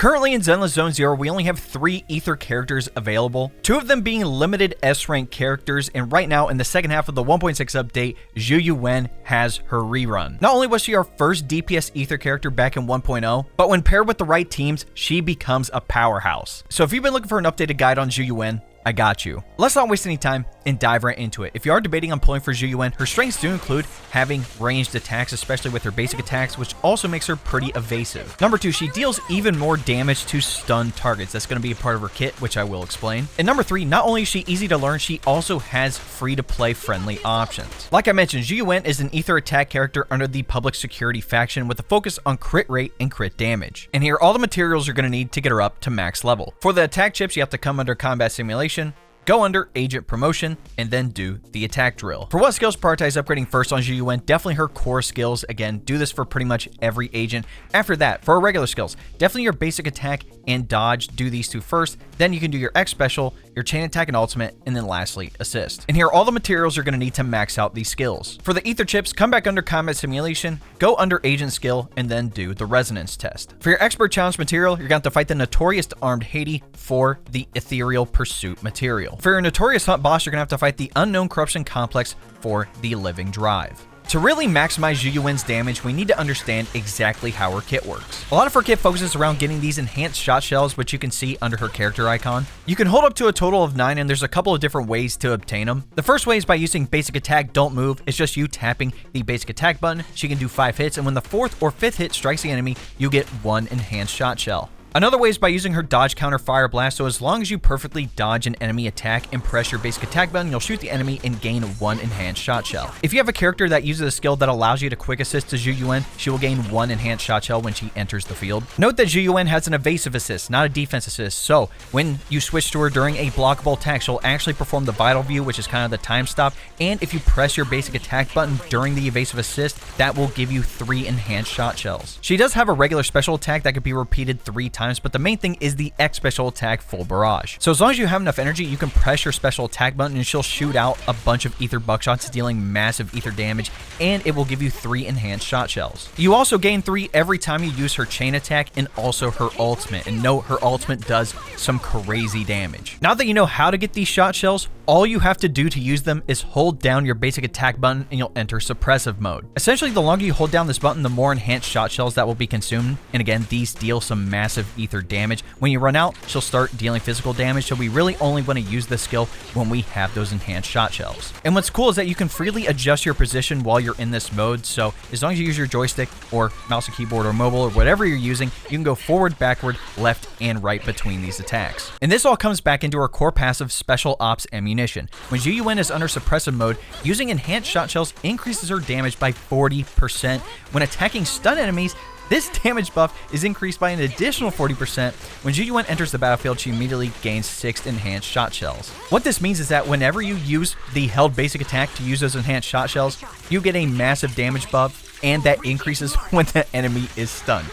Currently in Zenless Zone Zero, we only have 3 Ether characters available, 2 of them being limited S-rank characters, and right now in the second half of the 1.6 update, Zhu Yuan has her rerun. Not only was she our first DPS Ether character back in 1.0, but when paired with the right teams, she becomes a powerhouse. So if you've been looking for an updated guide on Zhu Yuan, I got you. Let's not waste any time and dive right into it. If you are debating on pulling for Zhu Yuan, her strengths do include having ranged attacks, especially with her basic attacks, which also makes her pretty evasive. Number 2, she deals even more damage to stun targets. That's going to be a part of her kit, which I will explain. And number 3, not only is she easy to learn, she also has free-to-play friendly options. Like I mentioned, Zhu Yuan is an Ether attack character under the public security faction with a focus on crit rate and crit damage. And here, all the materials you're going to need to get her up to max level. For the attack chips, you have to come under combat simulation, go under agent promotion, and then do the attack drill. For what skills prioritize upgrading first on Zhu Yuan, definitely her core skills. Again, do this for pretty much every agent. After that, for her regular skills, definitely your basic attack and dodge, do these 2 first. Then you can do your X special, your chain attack and ultimate, and then lastly, assist. And here are all the materials you're going to need to max out these skills. For the Ether chips, come back under combat simulation, go under agent skill, and then do the resonance test. For your expert challenge material, you're going to have to fight the notorious armed Haiti for the ethereal pursuit material. For your notorious hunt boss, you're going to have to fight the unknown corruption complex for the living drive. To really maximize Zhu Yuan's damage, we need to understand exactly how her kit works. A lot of her kit focuses around getting these enhanced shot shells, which you can see under her character icon. You can hold up to a total of 9, and there's a couple of different ways to obtain them. The first way is by using basic attack, don't move. It's just you tapping the basic attack button. She can do 5 hits, and when the 4th or 5th hit strikes the enemy, you get 1 enhanced shot shell. Another way is by using her dodge counter fire blast, so as long as you perfectly dodge an enemy attack and press your basic attack button, you'll shoot the enemy and gain 1 enhanced shot shell. If you have a character that uses a skill that allows you to quick assist to Zhu Yuan, she will gain 1 enhanced shot shell when she enters the field. Note that Zhu Yuan has an evasive assist, not a defense assist, so when you switch to her during a blockable attack, she'll actually perform the vital view, which is kind of the time stop, and if you press your basic attack button during the evasive assist, that will give you 3 enhanced shot shells. She does have a regular special attack that could be repeated 3 times, but the main thing is the X special attack full barrage. So as long as you have enough energy, you can press your special attack button and she'll shoot out a bunch of ether buckshots, dealing massive ether damage, and it will give you 3 enhanced shot shells. You also gain 3 every time you use her chain attack and also her ultimate, and note her ultimate does some crazy damage. Now that you know how to get these shot shells, all you have to do to use them is hold down your basic attack button and you'll enter suppressive mode. Essentially, the longer you hold down this button, the more enhanced shot shells that will be consumed, and again, these deal some massive ether damage. When you run out, she'll start dealing physical damage, so we really only want to use this skill when we have those enhanced shot shells. And what's cool is that you can freely adjust your position while you're in this mode, so as long as you use your joystick or mouse and keyboard or mobile or whatever you're using, you can go forward, backward, left, and right between these attacks. And this all comes back into our core passive special ops ammunition. When Zhu Yuan is under suppressive mode, using enhanced shot shells increases her damage by 40%. When attacking stun enemies, this damage buff is increased by an additional 40%. When Zhu Yuan enters the battlefield, she immediately gains 6 enhanced shot shells. What this means is that whenever you use the held basic attack to use those enhanced shot shells, you get a massive damage buff, and that increases when the enemy is stunned.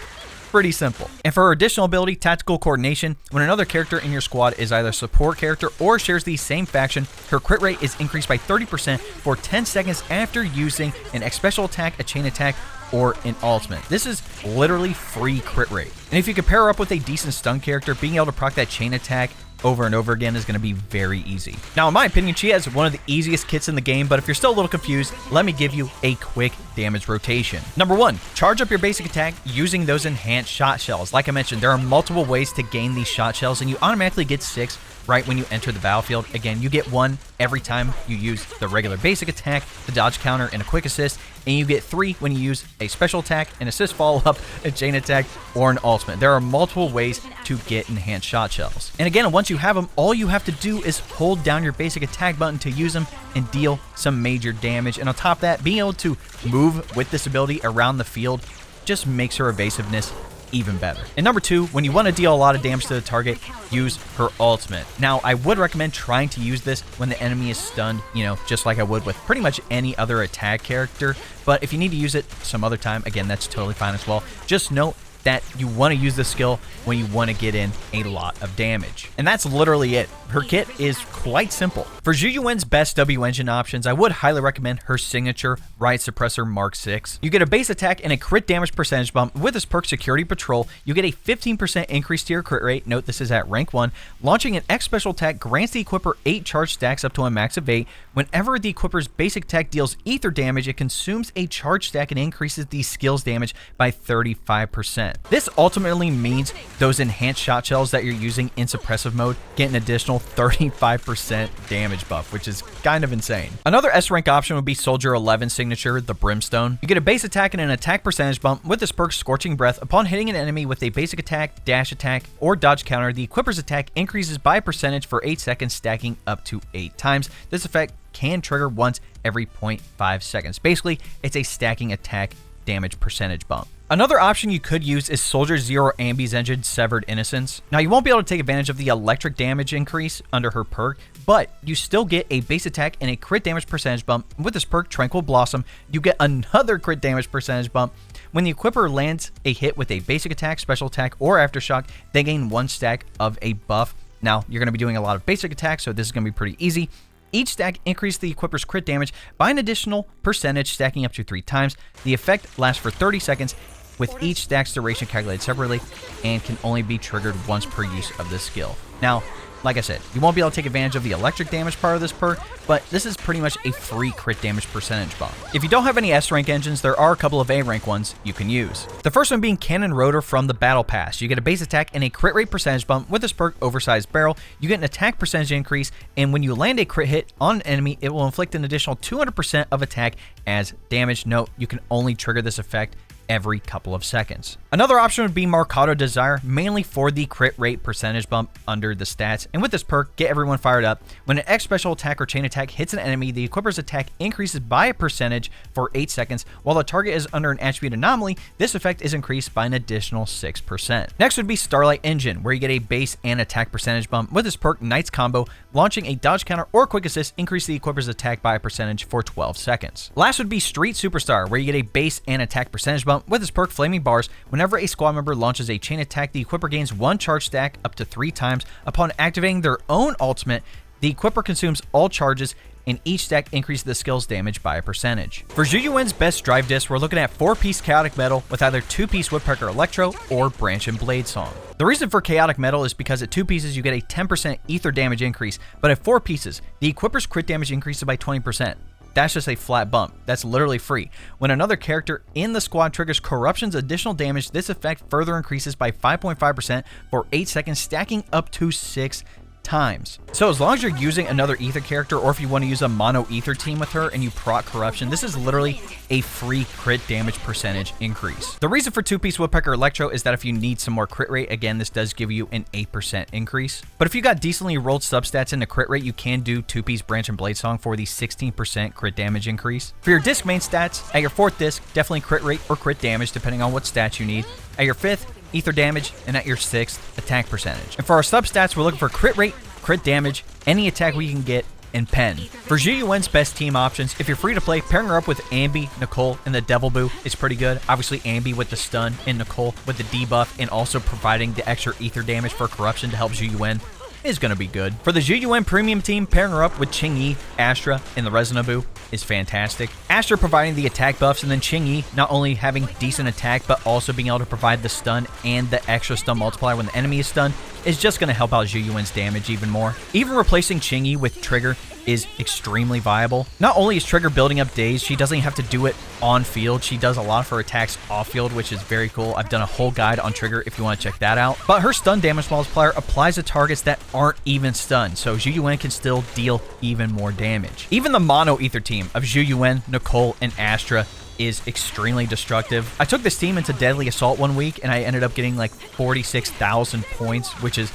Pretty simple. And for her additional ability, Tactical Coordination, when another character in your squad is either a support character or shares the same faction, her crit rate is increased by 30% for 10 seconds after using an X special attack, a chain attack, or an ultimate. This is literally free crit rate. And if you can pair her up with a decent stun character, being able to proc that chain attack over and over again is going to be very easy. Now, in my opinion, she has one of the easiest kits in the game, but if you're still a little confused, let me give you a quick damage rotation. Number 1, charge up your basic attack using those enhanced shot shells. Like I mentioned, there are multiple ways to gain these shot shells, and you automatically get 6 right when you enter the battlefield. Again, you get 1 every time you use the regular basic attack, the dodge counter, and a quick assist, and you get 3 when you use a special attack, an assist follow-up, a chain attack, or an ultimate. There are multiple ways to get enhanced shot shells. And again, once you have them, all you have to do is hold down your basic attack button to use them and deal some major damage. And on top of that, being able to move with this ability around the field just makes her evasiveness even better. And number 2, when you want to deal a lot of damage to the target, use her ultimate. Now, I would recommend trying to use this when the enemy is stunned, just like I would with pretty much any other attack character. But if you need to use it some other time, again, that's totally fine as well. Just note, that you want to use the skill when you want to get in a lot of damage. And that's literally it. Her kit is quite simple. For Zhu Yuan's best W engine options, I would highly recommend her signature Riot Suppressor Mark 6. You get a base attack and a crit damage percentage bump. With this perk Security Patrol, you get a 15% increase to your crit rate. Note this is at rank 1. Launching an X special attack grants the equipper 8 charge stacks up to a max of 8. Whenever the equipper's basic attack deals ether damage, it consumes a charge stack and increases the skill's damage by 35%. This ultimately means those enhanced Shotshells that you're using in suppressive mode get an additional 35% damage buff, which is kind of insane. Another S rank option would be Soldier 11 signature, the Brimstone. You get a base attack and an attack percentage bump. With this perk Scorching Breath, upon hitting an enemy with a basic attack, dash attack, or dodge counter, the equipper's attack increases by a percentage for 8 seconds, stacking up to 8 times. This effect can trigger once every 0.5 seconds. Basically, it's a stacking attack damage percentage bump. Another option you could use is Soldier Zero Ambi's engine Severed Innocence. Now, you won't be able to take advantage of the electric damage increase under her perk, but you still get a base attack and a crit damage percentage bump. With this perk, Tranquil Blossom, you get another crit damage percentage bump. When the equipper lands a hit with a basic attack, special attack, or aftershock, they gain 1 stack of a buff. Now, you're going to be doing a lot of basic attacks, so this is going to be pretty easy. Each stack increases the equipper's crit damage by an additional percentage, stacking up to 3 times. The effect lasts for 30 seconds, with each stack's duration calculated separately, and can only be triggered once per use of this skill. Now, like I said, you won't be able to take advantage of the electric damage part of this perk, but this is pretty much a free crit damage percentage bump. If you don't have any S rank engines, there are a couple of A rank ones you can use. The first one being Cannon Rotor from the Battle Pass. You get a base attack and a crit rate percentage bump. With this perk, Oversized Barrel, you get an attack percentage increase, and when you land a crit hit on an enemy, it will inflict an additional 200% of attack as damage. Note, you can only trigger this effect every couple of seconds. Another option would be Marcado Desire, mainly for the crit rate percentage bump under the stats. And with this perk, get everyone fired up. When an X special attack or chain attack hits an enemy, the equipper's attack increases by a percentage for 8 seconds. While the target is under an attribute anomaly, this effect is increased by an additional 6%. Next would be Starlight Engine, where you get a base and attack percentage bump. With this perk, Knight's Combo, launching a dodge counter or quick assist increase the equipper's attack by a percentage for 12 seconds. Last would be Street Superstar, where you get a base and attack percentage bump. With this perk, Flaming Bars, whenever a squad member launches a chain attack, the equipper gains 1 charge stack up to 3 times. Upon activating their own ultimate, the equipper consumes all charges, and each stack increases the skill's damage by a percentage. For Zhu Yuan's best drive disc, we're looking at 4-piece Chaotic Metal with either 2-piece Woodpecker Electro or Branch and Blade Song. The reason for Chaotic Metal is because at 2 pieces you get a 10% ether damage increase, but at 4 pieces, the equipper's crit damage increases by 20%. That's just a flat bump. That's literally free. When another character in the squad triggers Corruption's additional damage, this effect further increases by 5.5% for 8 seconds, stacking up to 6 times. So as long as you're using another ether character, or if you want to use a mono ether team with her and you proc Corruption, this is literally a free crit damage percentage increase. The reason for 2-piece Woodpecker Electro is that if you need some more crit rate, again, this does give you an 8% increase. But if you got decently rolled substats in the crit rate, you can do 2-piece Branch and Blade Song for the 16% crit damage increase. For your disc main stats, at your 4th disc, definitely crit rate or crit damage, depending on what stats you need. At your 5th, ether damage, and at your 6th, attack percentage. And for our substats, we're looking for crit rate, crit damage, any attack we can get, and pen. For Zhu Yuan's best team options, if you're free to play, pairing her up with Ambi, Nicole, and the Devil Boo is pretty good. Obviously, Ambi with the stun and Nicole with the debuff, and also providing the extra ether damage for Corruption to help Zhu Yuan is going to be good. For the Zhu Yuan premium team, pairing her up with Qingyi, Astra, and the Resonabu is fantastic. Astra providing the attack buffs, and then Qingyi not only having decent attack, but also being able to provide the stun and the extra stun multiplier when the enemy is stunned is just going to help out Zhu Yuan's damage even more. Even replacing Qingyi with Trigger is extremely viable. Not only is Trigger building up days, she doesn't have to do it on field. She does a lot of her attacks off field, which is very cool. I've done a whole guide on Trigger if you want to check that out. But her stun damage multiplier applies to targets that aren't even stunned, so Zhu Yuan can still deal even more damage. Even the mono ether team of Zhu Yuan, Nicole, and Astra is extremely destructive. I took this team into Deadly Assault one week, and I ended up getting like 46,000 points, which is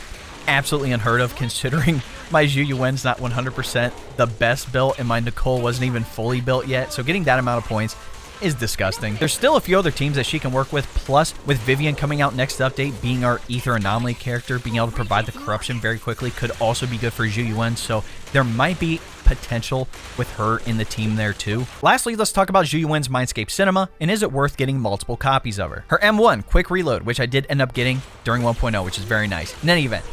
absolutely unheard of considering my Zhu Yuan's not 100% the best built, and my Nicole wasn't even fully built yet, so getting that amount of points is disgusting. There's still a few other teams that she can work with, plus with Vivian coming out next update, being our Ether Anomaly character, being able to provide the Corruption very quickly could also be good for Zhu Yuan, so there might be potential with her in the team there too. Lastly, let's talk about Zhu Yuan's Mindscape Cinema, and is it worth getting multiple copies of her? Her M1, Quick Reload, which I did end up getting during 1.0, which is very nice. In any event,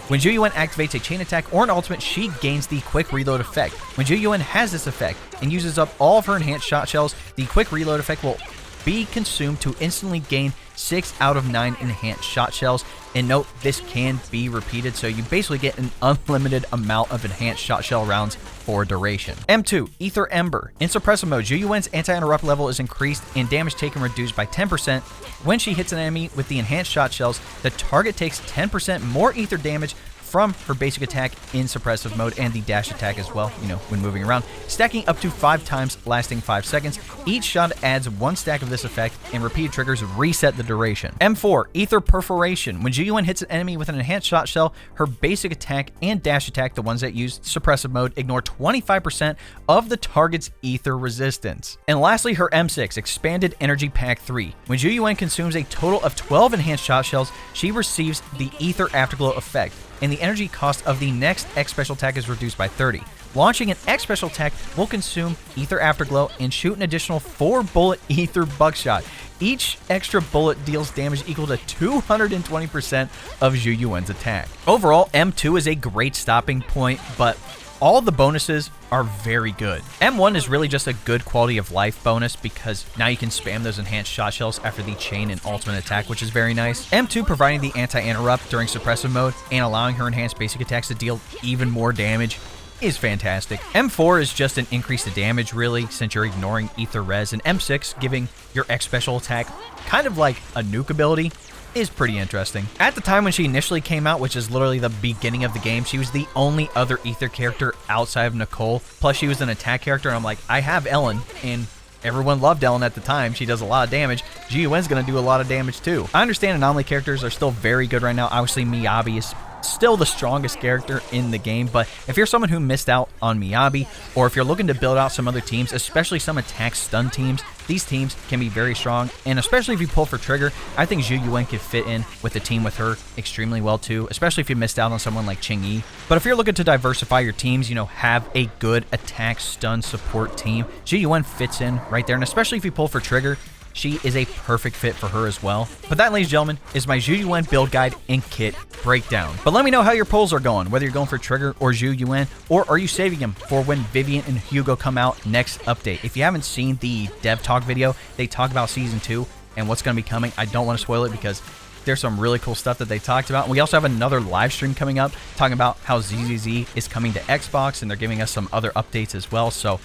when Zhu Yuan activates a chain attack or an ultimate, she gains the Quick Reload effect. When Zhu Yuan has this effect and uses up all of her enhanced shot shells, the Quick Reload effect will be consumed to instantly gain 6 out of 9 enhanced shot shells. And note, this can be repeated, so you basically get an unlimited amount of enhanced shot shell rounds for duration. M2, Ether Ember. In Suppressive mode, Zhu Yuan's anti-interrupt level is increased and damage taken reduced by 10%. When she hits an enemy with the enhanced shot shells, the target takes 10% more ether damage from her basic attack in Suppressive mode and the dash attack as well, when moving around, stacking up to 5 times, lasting 5 seconds. Each shot adds 1 stack of this effect, and repeated triggers reset the duration. M4, Ether Perforation. When Zhu Yuan hits an enemy with an enhanced shot shell, her basic attack and dash attack, the ones that use Suppressive mode, ignore 25% of the target's ether resistance. And lastly, her M6, Expanded Energy Pack 3. When Zhu Yuan consumes a total of 12 enhanced shot shells, she receives the Ether Afterglow effect, and the energy cost of the next X special attack is reduced by 30. Launching an X special attack will consume Ether Afterglow and shoot an additional 4-bullet Ether Buckshot. Each extra bullet deals damage equal to 220% of Zhu Yuan's attack. Overall, M2 is a great stopping point, but all the bonuses are very good. M1 is really just a good quality of life bonus because now you can spam those enhanced shot shells after the chain and ultimate attack, which is very nice. M2 providing the anti-interrupt during Suppressive mode and allowing her enhanced basic attacks to deal even more damage is fantastic. M4 is just an increase to damage really, since you're ignoring ether res, and M6 giving your X special attack kind of like a nuke ability is pretty interesting. At the time when she initially came out, which is literally the beginning of the game, she was the only other ether character outside of Nicole, plus she was an attack character, and I'm like, I have Ellen, and everyone loved Ellen at the time. She does a lot of damage. Zhu Yuan's gonna do a lot of damage too. I understand anomaly characters are still very good right now. Obviously, Miyabi is still the strongest character in the game, but if you're someone who missed out on Miyabi, or if you're looking to build out some other teams, especially some attack stun teams, these teams can be very strong, and especially if you pull for Trigger, I think Zhu Yuan could fit in with a team with her extremely well too, especially if you missed out on someone like Ching Yi. But if you're looking to diversify your teams, have a good attack stun support team, Zhu Yuan fits in right there, and especially if you pull for Trigger, she is a perfect fit for her as well. But that, ladies and gentlemen, is my Zhu Yuan build guide and kit breakdown. But let me know how your polls are going, whether you're going for Trigger or Zhu Yuan, or are you saving them for when Vivian and Hugo come out next update. If you haven't seen the Dev Talk video, they talk about Season 2 and what's going to be coming. I don't want to spoil it because there's some really cool stuff that they talked about. And we also have another live stream coming up talking about how ZZZ is coming to Xbox, and they're giving us some other updates as well. So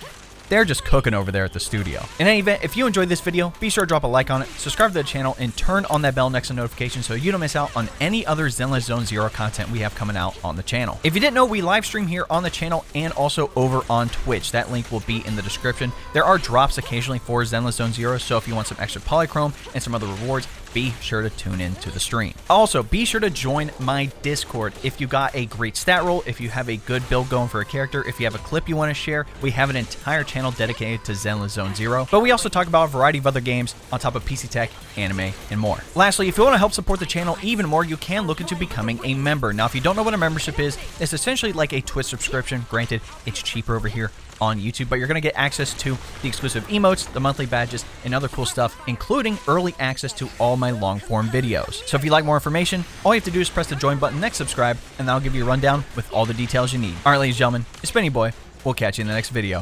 they're just cooking over there at the studio. In any event, if you enjoyed this video, be sure to drop a like on it, subscribe to the channel, and turn on that bell next to notification so you don't miss out on any other Zenless Zone Zero content we have coming out on the channel. If you didn't know, we live stream here on the channel and also over on Twitch. That link will be in the description. There are drops occasionally for Zenless Zone Zero, so if you want some extra polychrome and some other rewards, be sure to tune in to the stream. Also, be sure to join my Discord. If you got a great stat roll, if you have a good build going for a character, if you have a clip you want to share, we have an entire channel dedicated to Zenless Zone Zero. But we also talk about a variety of other games on top of PC tech, anime, and more. Lastly, if you want to help support the channel even more, you can look into becoming a member. Now, if you don't know what a membership is, it's essentially like a Twitch subscription. Granted, it's cheaper over here on YouTube, but you're going to get access to the exclusive emotes, the monthly badges, and other cool stuff, including early access to all my long form videos. So if you'd like more information, all you have to do is press the join button next subscribe, and that'll give you a rundown with all the details you need. All right, ladies and gentlemen, it's been your boy. We'll catch you in the next video.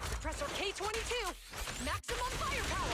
Suppressor K22, maximum firepower.